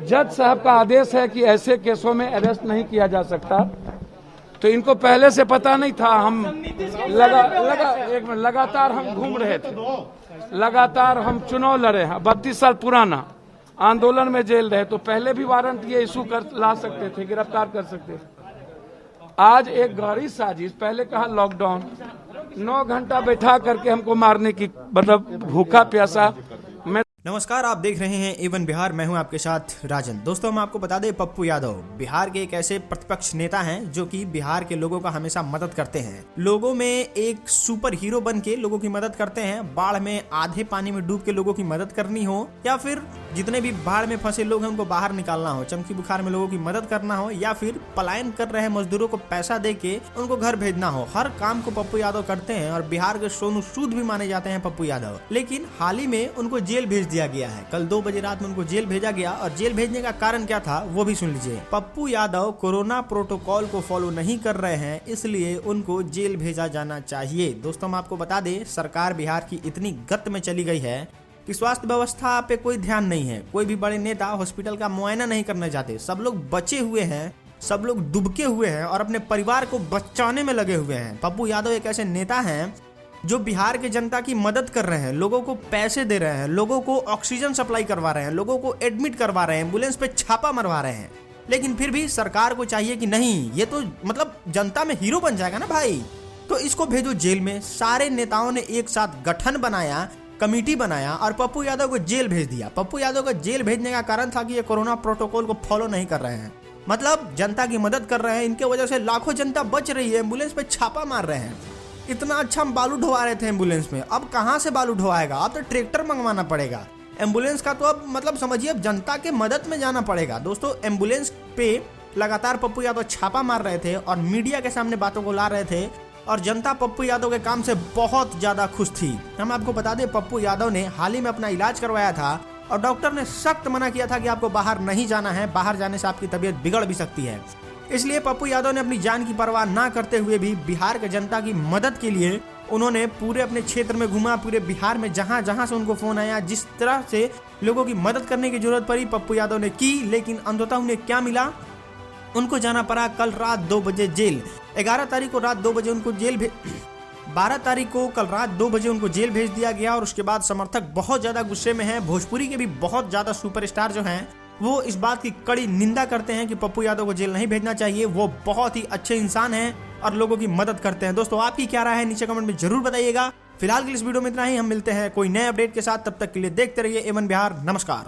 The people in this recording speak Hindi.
जज साहब का आदेश है कि ऐसे केसों में अरेस्ट नहीं किया जा सकता, तो इनको पहले से पता नहीं था। हम लगातार हम घूम रहे थे, लगातार हम चुनाव लड़े हैं, 32 साल पुराना आंदोलन में जेल रहे, तो पहले भी वारंट ये इशू कर ला सकते थे, गिरफ्तार कर सकते थे। आज एक गहरी साजिश, पहले कहा लॉकडाउन, 9 घंटा बैठा करके हमको मारने की, मतलब भूखा प्यासा। नमस्कार, आप देख रहे हैं एवन बिहार। मैं हूं आपके साथ राजन। दोस्तों, हम आपको बता दें, पप्पू यादव बिहार के एक ऐसे प्रतिपक्ष नेता हैं जो कि बिहार के लोगों का हमेशा मदद करते हैं। लोगों में एक सुपर हीरो बन के लोगों की मदद करते हैं। बाढ़ में आधे पानी में डूब के लोगों की मदद करनी हो, या फिर जितने भी बाढ़ में फंसे लोग हैं उनको बाहर निकालना हो, चमकी बुखार में लोगों की मदद करना हो, या फिर पलायन कर रहे मजदूरों को पैसा दे के उनको घर भेजना हो, हर काम को पप्पू यादव करते हैं। और बिहार के सोनू सूद भी माने जाते हैं पप्पू यादव। लेकिन हाल ही में उनको जेल भेज दिया गया है। कल 2 बजे रात में उनको जेल भेजा गया, और जेल भेजने का कारण क्या था वो भी सुन लीजिए। पप्पू यादव कोरोना प्रोटोकॉल को फॉलो नहीं कर रहे हैं, इसलिए उनको जेल भेजा जाना चाहिए। दोस्तों, हम आपको बता दें, सरकार बिहार की इतनी गत में चली गई है कि स्वास्थ्य व्यवस्था पे कोई ध्यान नहीं है। कोई भी बड़े नेता हॉस्पिटल का मुआयना नहीं करना चाहते। सब लोग बचे हुए हैं, सब लोग डुबके हुए हैं और अपने परिवार को बचाने में लगे हुए हैं। पप्पू यादव एक ऐसे नेता हैं जो बिहार के जनता की मदद कर रहे हैं, लोगों को पैसे दे रहे हैं, लोगों को ऑक्सीजन सप्लाई करवा रहे हैं, लोगों को एडमिट करवा रहे हैं, एम्बुलेंस पे छापा मरवा रहे हैं। लेकिन फिर भी सरकार को चाहिए कि नहीं, ये तो मतलब जनता में हीरो बन जाएगा ना भाई, तो इसको भेजो जेल में। सारे नेताओं ने एक साथ गठन बनाया, कमेटी बनाया और पप्पू यादव को जेल भेज दिया। पप्पू यादव को जेल भेजने का कारण था कि ये कोरोना प्रोटोकॉल को फॉलो नहीं कर रहे हैं, मतलब जनता की मदद कर रहे हैं। इनके वजह से लाखों जनता बच रही है, एम्बुलेंस पे छापा मार रहे हैं। इतना अच्छा हम बालू ढोवा रहे थे एम्बुलेंस में, अब कहां से बालू ढोवाएगा? अब तो ट्रैक्टर मंगवाना पड़ेगा एम्बुलेंस का। तो अब मतलब समझिए, अब जनता के मदद में जाना पड़ेगा। दोस्तों, एम्बुलेंस पे लगातार पप्पू यादव छापा मार रहे थे और मीडिया के सामने बातों को ला रहे थे, और जनता पप्पू यादव के काम से बहुत ज्यादा खुश थी। हम आपको बता दें, पप्पू यादव ने हाल ही में अपना इलाज करवाया था और डॉक्टर ने सख्त मना किया था कि आपको बाहर नहीं जाना है, बाहर जाने से आपकी तबीयत बिगड़ भी सकती है। इसलिए पप्पू यादव ने अपनी जान की परवाह ना करते हुए भी बिहार के जनता की मदद के लिए उन्होंने पूरे अपने क्षेत्र में घुमा, पूरे बिहार में जहां जहां से उनको फोन आया, जिस तरह से लोगों की मदद करने की जरूरत पड़ी पप्पू यादव ने की। लेकिन अंततः उन्हें क्या मिला? उनको जाना पड़ा कल रात 2 बजे जेल। 11 तारीख को रात 2 बजे उनको जेल 12 तारीख को कल रात 2 बजे उनको जेल भेज दिया गया। और उसके बाद समर्थक बहुत ज्यादा गुस्से में हैं। भोजपुरी के भी बहुत ज्यादा सुपरस्टार जो हैं वो इस बात की कड़ी निंदा करते हैं कि पप्पू यादव को जेल नहीं भेजना चाहिए। वो बहुत ही अच्छे इंसान हैं और लोगों की मदद करते हैं। दोस्तों, आपकी क्या राय है नीचे कमेंट में जरूर बताइएगा। फिलहाल के इस वीडियो में इतना ही। हम मिलते हैं कोई नए अपडेट के साथ, तब तक के लिए देखते रहिए एवन बिहार। नमस्कार।